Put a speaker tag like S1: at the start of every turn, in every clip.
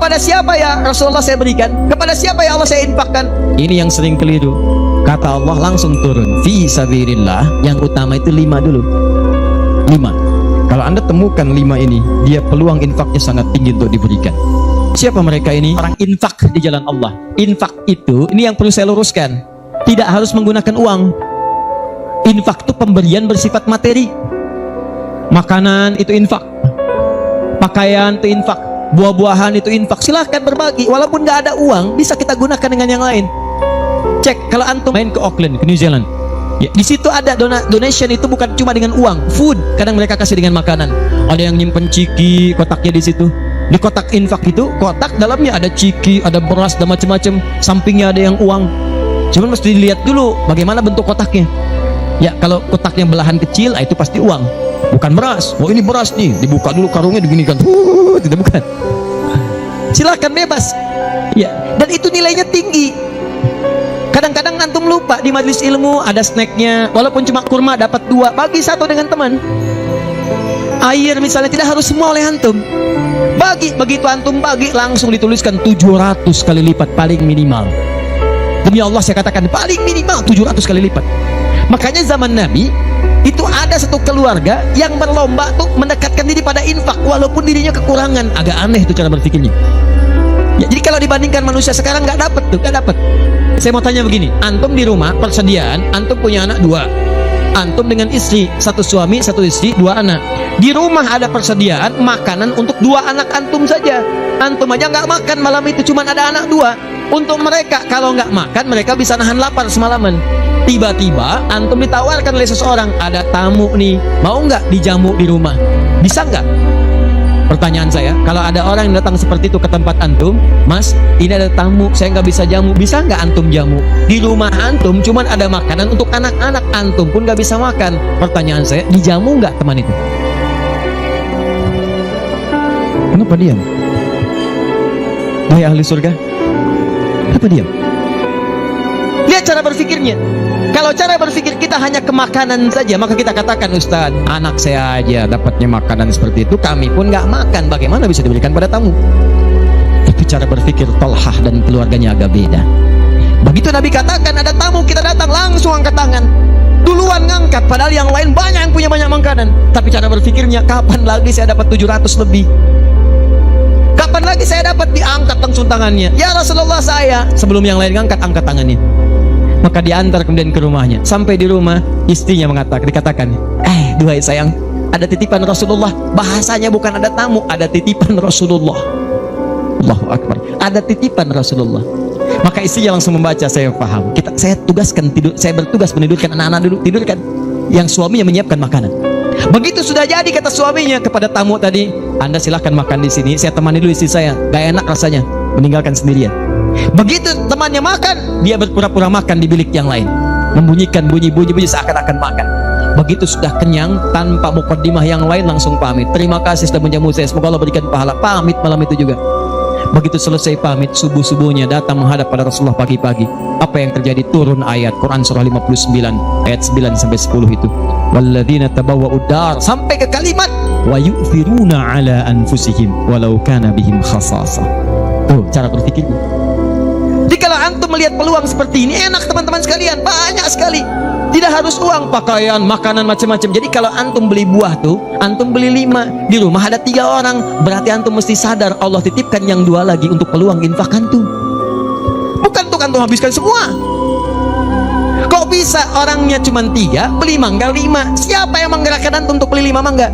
S1: Kepada siapa ya Rasulullah saya berikan? Kepada siapa ya Allah saya infakkan?
S2: Ini yang sering keliru. Kata Allah langsung turun, fi sabilillah. Yang utama itu 5 dulu. 5. Kalau Anda temukan 5 ini, dia peluang infaknya sangat tinggi untuk diberikan. Siapa mereka ini? Orang infak di jalan Allah. Infak itu, ini yang perlu saya luruskan, tidak harus menggunakan uang. Infak itu pemberian bersifat materi. Makanan itu infak, pakaian itu infak, buah-buahan itu infak. Silahkan berbagi, walaupun nggak ada uang, bisa kita gunakan dengan yang lain. Cek, kalau antum main ke Auckland, ke New Zealand, ya, di situ ada donation itu bukan cuma dengan uang, food. Kadang mereka kasih dengan makanan. Ada yang nyimpen ciki, kotaknya di situ. Di kotak infak itu, kotak dalamnya ada ciki, ada beras, dan macam-macam. Sampingnya ada yang uang. Cuman mesti dilihat dulu bagaimana bentuk kotaknya. Ya, kalau kotaknya belahan kecil, itu pasti uang, bukan beras. Oh, ini beras nih, dibuka dulu karungnya diginikan. Tidak, bukan. Silakan bebas. Ya, dan itu nilainya tinggi. Kadang-kadang antum lupa di majelis ilmu ada snacknya, walaupun cuma kurma dapat 2, bagi 1 dengan teman. Air misalnya tidak harus semua oleh antum. Bagi, begitu antum bagi langsung dituliskan 700 kali lipat paling minimal. Demi Allah saya katakan paling minimal 700 kali lipat. Makanya zaman Nabi itu ada satu keluarga yang berlomba tuh mendekatkan diri pada infak walaupun dirinya kekurangan. Agak aneh itu cara berpikirnya. Ya, jadi kalau dibandingkan manusia sekarang nggak dapat tuh, nggak dapat. Saya mau tanya begini, antum di rumah persediaan, antum punya anak 2, antum dengan istri, 1 suami 1 istri 2 anak. Di rumah ada persediaan makanan untuk 2 anak antum saja. Antum aja nggak makan malam itu, cuma ada anak 2. Untuk mereka kalau nggak makan mereka bisa nahan lapar semalaman. Tiba-tiba antum ditawarkan oleh seseorang, ada tamu nih, mau nggak dijamu di rumah? Bisa nggak? Pertanyaan saya, kalau ada orang yang datang seperti itu ke tempat antum, Mas, ini ada tamu, saya nggak bisa jamu, bisa nggak antum jamu? Di rumah antum cuman ada makanan untuk anak-anak, antum pun nggak bisa makan. Pertanyaan saya, dijamu nggak teman itu? Kenapa diam? Wahai ahli surga, kenapa diam? Lihat cara berpikirnya. Kalau cara berpikir kita hanya ke makanan saja, maka kita katakan, Ustaz, anak saya aja dapatnya makanan seperti itu, kami pun nggak makan, bagaimana bisa diberikan pada tamu? Tapi cara berpikir Tolhah dan keluarganya agak beda. Begitu Nabi katakan ada tamu, kita datang langsung angkat tangan, duluan ngangkat, padahal yang lain banyak yang punya banyak makanan. Tapi cara berpikirnya, kapan lagi saya dapat 700 lebih? Kapan lagi saya dapat? Diangkat langsung tangannya. Ya Rasulullah, saya. Sebelum yang lain ngangkat, angkat tangannya. Maka diantar kemudian ke rumahnya. Sampai di rumah, istrinya dikatakan, duhai sayang, ada titipan Rasulullah. Bahasanya bukan ada tamu, ada titipan Rasulullah. Allahu Akbar. Ada titipan Rasulullah. Maka istrinya langsung membaca, saya paham. Saya bertugas menidurkan anak-anak dulu, tidurkan. Yang suaminya menyiapkan makanan. Begitu sudah jadi, kata suaminya kepada tamu tadi, Anda silahkan makan di sini, saya temani dulu istri saya, gak enak rasanya meninggalkan sendirian. Begitu temannya makan, dia berpura-pura makan di bilik yang lain, membunyikan bunyi-bunyi seakan-akan makan. Begitu sudah kenyang, tanpa mukaddimah yang lain langsung pamit, terima kasih sudah menjamu saya, semoga Allah berikan pahala. Pamit malam itu juga. Begitu selesai pamit, subuh-subuhnya datang menghadap pada Rasulullah pagi-pagi. Apa yang terjadi? Turun ayat Quran surah 59 ayat 9 sampai 10 itu. Walladzina tabawwa'ud dar, sampai ke kalimat wa yu'thiruna ala anfusihim walau kana bihim khasasah. Tuh cara berpikirnya. Jadi kalau antum melihat peluang seperti ini, enak teman-teman sekalian, banyak sekali. Tidak harus uang, pakaian, makanan, macam-macam. Jadi kalau antum beli buah tuh, antum beli 5, di rumah ada 3 orang, berarti antum mesti sadar Allah titipkan yang 2 lagi untuk peluang infak antum. Bukan tuh antum habiskan semua. Kok bisa orangnya cuma 3, beli mangga 5? Siapa yang menggerakkan antum untuk beli 5 mangga?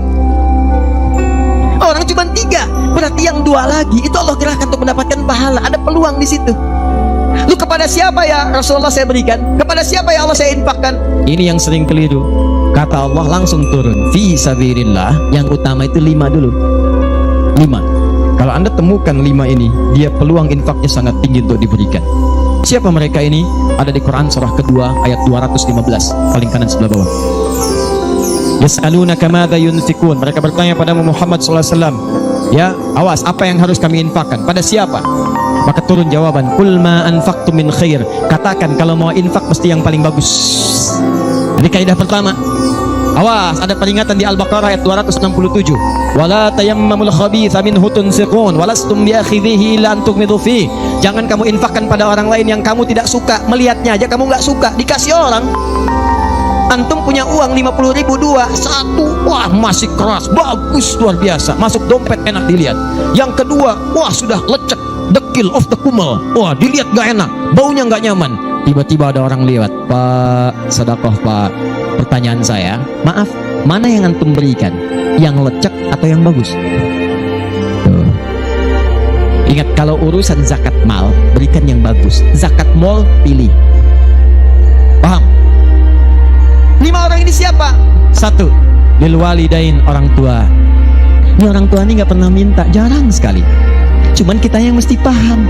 S2: Orang cuma 3, berarti yang 2 lagi itu Allah gerakkan untuk mendapatkan pahala. Ada peluang di situ. Lu kepada siapa ya Rasulullah saya berikan? Kepada siapa ya Allah saya infakkan? Ini yang sering keliru. Kata Allah langsung turun, fi sabilillah. Yang utama itu 5 dulu. 5. Kalau Anda temukan 5 ini, dia peluang infaknya sangat tinggi untuk diberikan. Siapa mereka ini? Ada di Quran surah kedua ayat 215, paling kanan sebelah bawah. Yas'alunaka madza yunfikun. Mereka bertanya pada Muhammad sallallahu alaihi wasallam, ya, awas, apa yang harus kami infakkan? Pada siapa? Maka turun jawaban, qul ma anfaqtum min khair. Katakan kalau mau infak mesti yang paling bagus. Jadi kaidah pertama, Awas, ada peringatan di Al-Baqarah ayat 267. Wala tayammamul khabitha minhu tunfiqun walastum biakhidhihi illa an tughmidu fi. Jangan kamu infakkan pada orang lain yang kamu tidak suka, melihatnya aja kamu nggak suka, dikasih orang. Antum punya uang 50.000 dua, satu, wah masih keras, bagus, luar biasa, masuk dompet enak dilihat. Yang kedua, wah sudah lecek, dekil of the kumel, wah dilihat gak enak, baunya nggak nyaman. Tiba-tiba ada orang lewat, Pak, sedekah Pak. Pertanyaan saya, maaf, mana yang antum berikan? Yang lecek atau yang bagus? Tuh. Ingat, kalau urusan zakat mal, berikan yang bagus. Zakat mal, pilih. Paham?
S1: 5 orang ini siapa?
S2: 1. Lil walidain, orang tua. Ini orang tua ini nggak pernah minta, jarang sekali. Cuman kita yang mesti paham.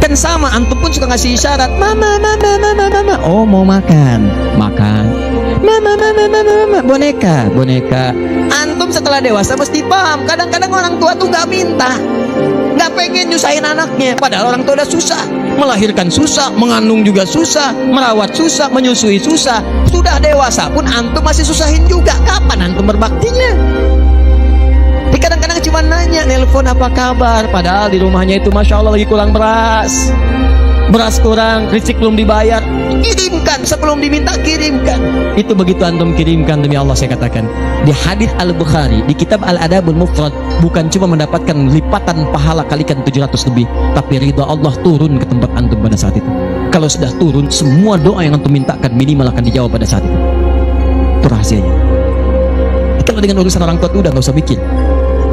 S2: Kan sama, antum pun suka ngasih isyarat, mama, mama, mama, mama. Oh mau makan, makan. Mama, mama, mama, mama. Boneka, boneka.
S1: Antum setelah dewasa mesti paham. Kadang-kadang orang tua tuh nggak minta, nggak pengen nyusahin anaknya. Padahal orang tua udah susah, melahirkan susah, mengandung juga susah, merawat susah, menyusui susah. Sudah dewasa pun antum masih susahin juga. Kapan antum berbaktinya? Kadang-kadang cuma nanya, nelpon apa kabar, padahal di rumahnya itu masya Allah lagi kurang beras, beras kurang, listrik belum dibayar, kirimkan sebelum diminta, kirimkan.
S2: Itu begitu antum kirimkan, demi Allah saya katakan, di hadis Al-Bukhari, di kitab Al-Adabul Mufrad, bukan cuma mendapatkan lipatan pahala kalikan 700 lebih, tapi ridha Allah turun ke tempat antum pada saat itu. Kalau sudah turun, semua doa yang antum mintakan minimal akan dijawab pada saat itu. Itu rahasianya. Kalau dengan urusan orang tua itu udah nggak usah bikin.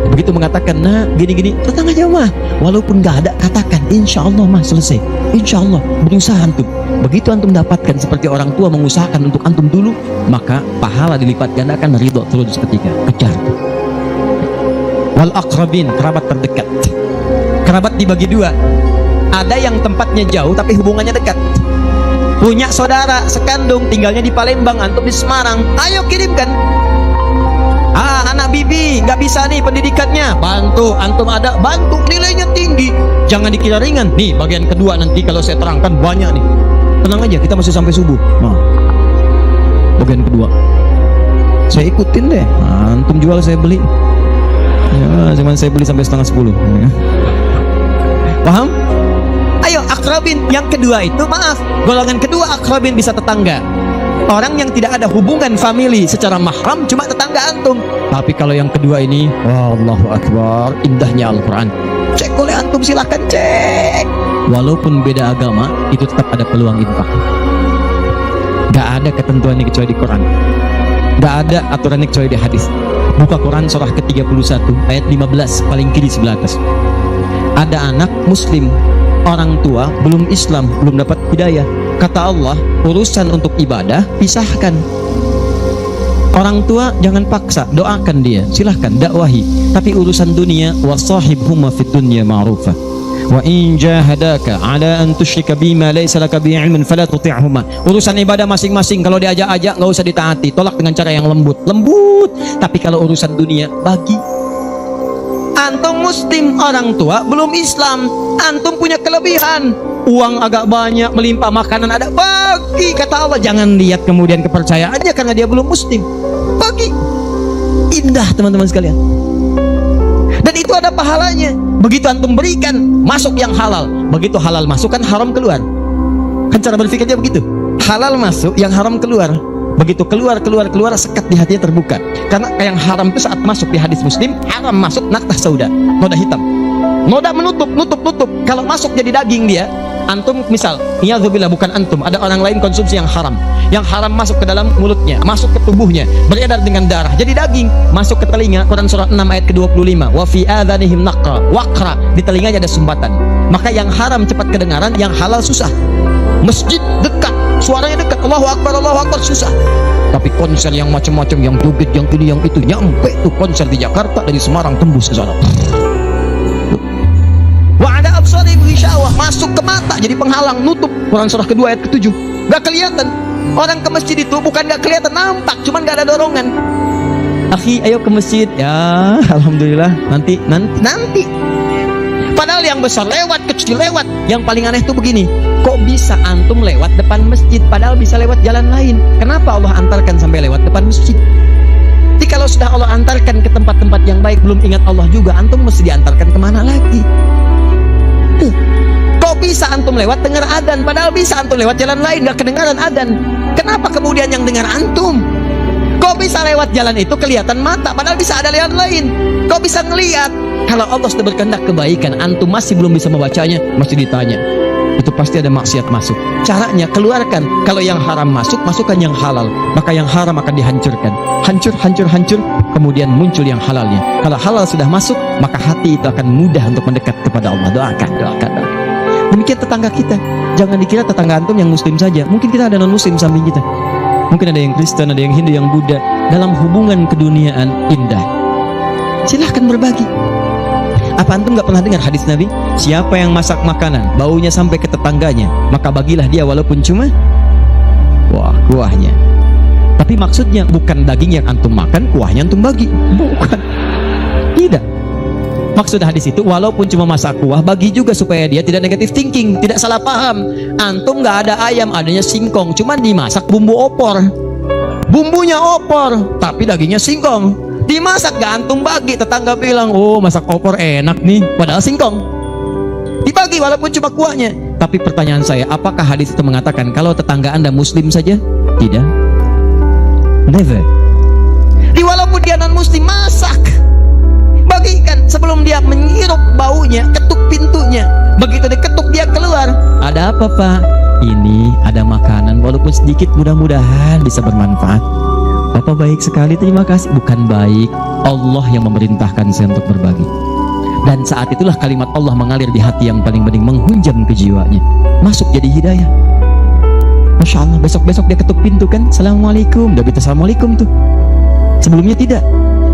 S2: Begitu mengatakan, nah gini-gini, tenang aja mah, walaupun gak ada, katakan insya Allah mah selesai, insya Allah, berusaha antum. Begitu antum dapatkan seperti orang tua mengusahakan untuk antum dulu, maka pahala dilipat gandakan, ridho turun seketika. Kejar. Wal aqrabin, kerabat terdekat. Kerabat dibagi dua, ada yang tempatnya jauh tapi hubungannya dekat. Punya saudara sekandung tinggalnya di Palembang, antum di Semarang, ayo kirimkan. Anak bibi nggak bisa nih pendidikannya, bantu, antum ada, bantu, nilainya tinggi, jangan dikira ringan. Nih bagian kedua nanti kalau saya terangkan banyak nih, tenang aja, kita masih sampai subuh. Nah, bagian kedua saya ikutin deh, antum jual saya beli ya, cuman saya beli sampai 9:30 ya. Paham?
S1: Ayo akrabin, yang kedua itu maaf, golongan kedua akrabin bisa tetangga, orang yang tidak ada hubungan famili secara mahram, cuma tetangga antum.
S2: Tapi kalau yang kedua ini, Allahu Akbar, indahnya Al-Quran.
S1: Cek oleh antum, silahkan cek.
S2: Walaupun beda agama, itu tetap ada peluang infak. Gak ada ketentuannya kecuali di Quran, gak ada aturannya kecuali di hadis. Buka Quran surah ke-31 ayat 15 paling kiri sebelah atas. Ada anak muslim, orang tua belum Islam, belum dapat hidayah. Kata Allah, urusan untuk ibadah pisahkan. Orang tua jangan paksa, doakan dia, silahkan dakwahi. Tapi urusan dunia, wasahibhuma fid dunya ma'rufa. Wa in jahadaka ala an tusyrika bima laysa laka bihi ilmun fala tuti'huma. Urusan ibadah masing-masing, kalau diajak-ajak enggak usah ditaati, tolak dengan cara yang lembut. Lembut. Tapi kalau urusan dunia, bagi.
S1: Antum muslim, orang tua belum Islam, antum punya kelebihan, uang agak banyak, melimpah, makanan ada, bagi. Kata Allah, jangan lihat kemudian kepercayaannya karena dia belum muslim, bagi. Indah teman-teman sekalian, dan itu ada pahalanya. Begitu antum berikan, masuk yang halal. Begitu halal masuk, kan haram keluar. Kan cara berpikirnya begitu, halal masuk, yang haram keluar. Begitu keluar, sekat di hatinya terbuka. Karena yang haram itu saat masuk di hadis Muslim, haram masuk naktah sauda, noda hitam. Noda menutup. Kalau masuk jadi daging dia, antum misal, niyadzubillah, bukan antum, ada orang lain konsumsi yang haram. Yang haram masuk ke dalam mulutnya, masuk ke tubuhnya, beredar dengan darah, jadi daging, masuk ke telinga. Quran surah 6 ayat ke-25. Wa fi adhanihim waqra, di telinganya ada sumbatan. Maka yang haram cepat kedengaran, yang halal susah. Masjid dekat, suaranya dekat, Allahu Akbar, susah. Tapi konser yang macam-macam, yang joget, yang ini, yang itu, nyampe tuh konser di Jakarta, dari Semarang tembus ke sana. Wa ada absarihim ghishawah, masuk ke mata, jadi penghalang, nutup. Quran surah kedua ayat ke-7. Gak kelihatan. Orang ke masjid itu bukan gak kelihatan, nampak, cuman gak ada dorongan. Akhi, ayo ke masjid. Ya, alhamdulillah, nanti. Padahal yang besar lewat, kecil lewat. Yang paling aneh itu begini, kok bisa antum lewat depan masjid padahal bisa lewat jalan lain? Kenapa Allah antarkan sampai lewat depan masjid? Jadi kalau sudah Allah antarkan ke tempat-tempat yang baik, belum ingat Allah juga, antum mesti diantarkan kemana lagi? Tuh. Kok bisa antum lewat dengar adzan padahal bisa antum lewat jalan lain gak kedengaran adzan? Kenapa kemudian yang dengar antum? Kok bisa lewat jalan itu kelihatan mata padahal bisa ada jalan lain? Kok bisa ngelihat? Kalau Allah sudah berkehendak kebaikan, antum masih belum bisa membacanya, masih ditanya. Itu pasti ada maksiat masuk. Caranya keluarkan. Kalau yang haram masuk, masukkan yang halal. Maka yang haram akan dihancurkan. Hancur, hancur, hancur. Kemudian muncul yang halalnya. Kalau halal sudah masuk, maka hati itu akan mudah untuk mendekat kepada Allah. Doakan, doakan, doakan. Demikian tetangga kita. Jangan dikira tetangga antum yang muslim saja. Mungkin kita ada non muslim samping kita. Mungkin ada yang Kristen, ada yang Hindu, yang Buddha. Dalam hubungan keduniaan indah, silahkan berbagi. Apa antum gak pernah dengar hadis Nabi? Siapa yang masak makanan baunya sampai ke tetangganya, maka bagilah dia walaupun cuma kuahnya. Tapi maksudnya bukan daging yang antum makan, kuahnya antum bagi. Bukan. Tidak. Maksud hadis itu walaupun cuma masak kuah, bagi juga supaya dia tidak negatif thinking, tidak salah paham. Antum gak ada ayam, adanya singkong, cuman dimasak bumbu opor. Bumbunya opor, tapi dagingnya singkong. Dimasak gak antum bagi, tetangga bilang, oh masak opor enak nih, padahal singkong. Dibagi walaupun cuma kuahnya. Tapi pertanyaan saya, apakah hadis itu mengatakan kalau tetangga anda muslim saja? Tidak. Never. Walaupun dia non muslim, masak, bagikan sebelum dia menghirup baunya, ketuk pintunya. Begitu diketuk dia keluar, ada apa pak? Ini ada makanan, walaupun sedikit, mudah-mudahan bisa bermanfaat. Bapak baik sekali, terima kasih. Bukan baik, Allah yang memerintahkan saya untuk berbagi. Dan saat itulah kalimat Allah mengalir di hati yang paling bening, menghunjam ke jiwanya, masuk jadi hidayah. Masya Allah, besok-besok dia ketuk pintu kan, Assalamualaikum, udah kita Assalamualaikum tuh. Sebelumnya tidak.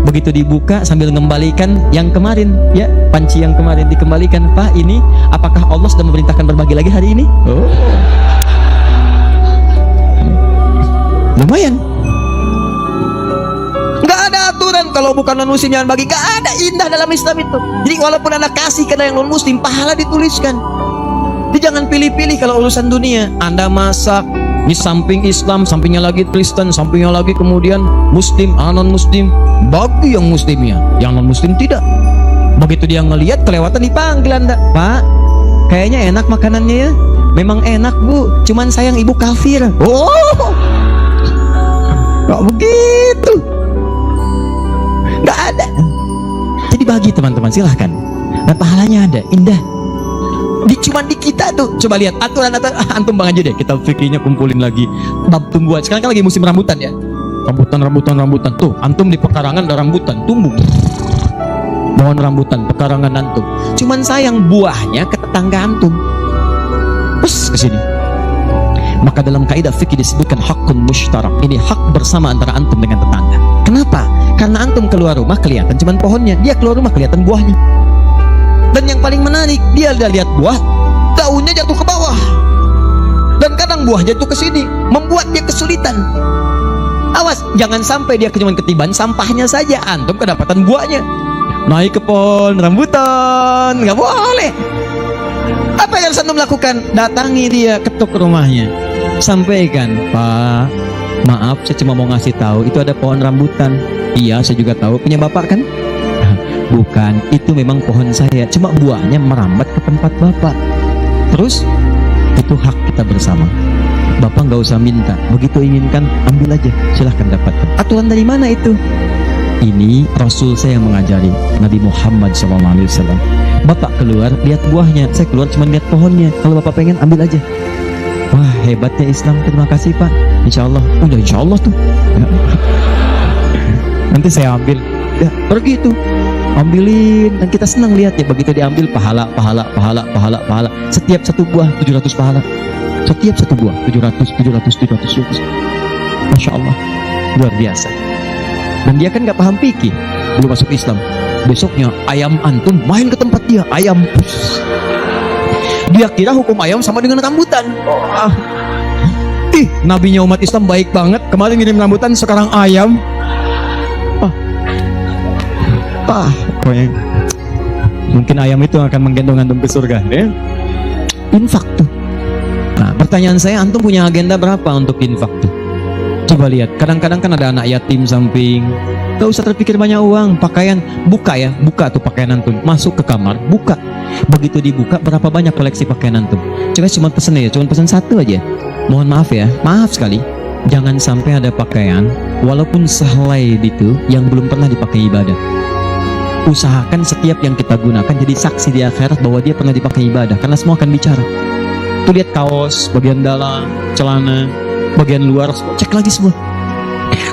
S1: Begitu dibuka sambil mengembalikan yang kemarin, ya, panci yang kemarin dikembalikan. Pak, ini apakah Allah sudah memerintahkan berbagi lagi hari ini? Oh, lumayan. Nggak ada aturan kalau bukan non muslim jangan bagi. Nggak ada, indah dalam Islam itu. Jadi walaupun anda kasih ke yang non muslim, pahala dituliskan. Jadi jangan pilih-pilih kalau urusan dunia. Anda masak di samping Islam, sampingnya lagi Kristen, sampingnya lagi kemudian muslim, non muslim, bagi yang muslimnya, yang non muslim tidak. Begitu dia ngelihat kelewatan, dipanggil anda, Pak, kayaknya enak makanannya ya. Memang enak bu, cuman sayang ibu kafir. Oh, nggak begitu, nggak ada. Jadi bagi teman-teman, silahkan, dan pahalanya ada, indah. Cuman di kita tuh, coba lihat aturan antum bang aja deh, kita fikirnya kumpulin lagi bab tumbuhan. Sekarang kan lagi musim rambutan ya, rambutan tuh, antum di pekarangan ada rambutan tumbuh, pohon rambutan pekarangan antum, cuman sayang buahnya ke tetangga antum, terus kesini. Maka dalam kaidah fikih disebutkan hakun mushtarak, ini hak bersama antara antum dengan tetangga. Kenapa? Karena antum keluar rumah kelihatan cuman pohonnya, dia keluar rumah kelihatan buahnya. Dan yang paling menarik, dia udah lihat buah, daunnya jatuh ke bawah. Dan kadang buah jatuh ke sini, membuat dia kesulitan. Awas, jangan sampai dia cuma ketiban sampahnya saja, antum kedapatan buahnya. Naik ke pohon rambutan, nggak boleh. Apa yang harus antum lakukan? Datangi dia, ketuk rumahnya, sampaikan, Pak, maaf, saya cuma mau ngasih tahu, itu ada pohon rambutan. Iya, saya juga tahu, punya bapak kan? Bukan, itu memang pohon saya, cuma buahnya merambat ke tempat bapak. Terus itu hak kita bersama. Bapak nggak usah minta, begitu inginkan ambil aja, silahkan dapatkan. Aturan dari mana itu? Ini Rasul saya yang mengajari, Nabi Muhammad SAW. Bapak keluar lihat buahnya, saya keluar cuma lihat pohonnya. Kalau bapak pengen ambil aja. Wah, hebatnya Islam, terima kasih Pak. Insya Allah, udah insya Allah tuh. Nanti saya ambil. Ya, pergi tuh, ambilin, dan kita senang lihatnya. Begitu diambil, pahala. Setiap satu buah 700 pahala. Setiap satu buah 700. Masya Allah, luar biasa. Dan dia kan nggak paham fikih, belum masuk Islam. Besoknya ayam antum main ke tempat dia, ayam. Dia kira hukum ayam sama dengan rambutan. Nabinya umat Islam baik banget. Kemarin ngirim rambutan, sekarang ayam.
S2: Mungkin ayam itu akan menggendong antum ke surga, ya? Infak tuh. Nah, pertanyaan saya, antum punya agenda berapa untuk infak tuh? Coba lihat, kadang-kadang kan ada anak yatim samping. Gak usah terpikir banyak uang, pakaian, buka ya, buka tuh pakaian antum, masuk ke kamar, buka. Begitu dibuka, berapa banyak koleksi pakaian antum? Coba cuma pesen ya, cuma pesen satu aja. Mohon maaf ya, maaf sekali. Jangan sampai ada pakaian, walaupun sehelai itu, yang belum pernah dipakai ibadah. Usahakan setiap yang kita gunakan jadi saksi di akhirat bahwa dia pernah dipakai ibadah, karena semua akan bicara. Tuh lihat kaos, bagian dalam, celana, bagian luar, cek lagi semua.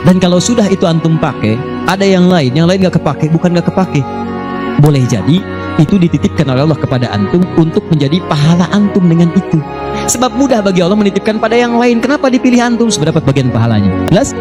S2: Dan kalau sudah itu antum pakai, ada yang lain gak kepake, bukan gak kepake. Boleh jadi itu dititipkan oleh Allah kepada antum untuk menjadi pahala antum dengan itu. Sebab mudah bagi Allah menitipkan pada yang lain. Kenapa dipilih antum? Sudah dapat bagian pahalanya. Jelas?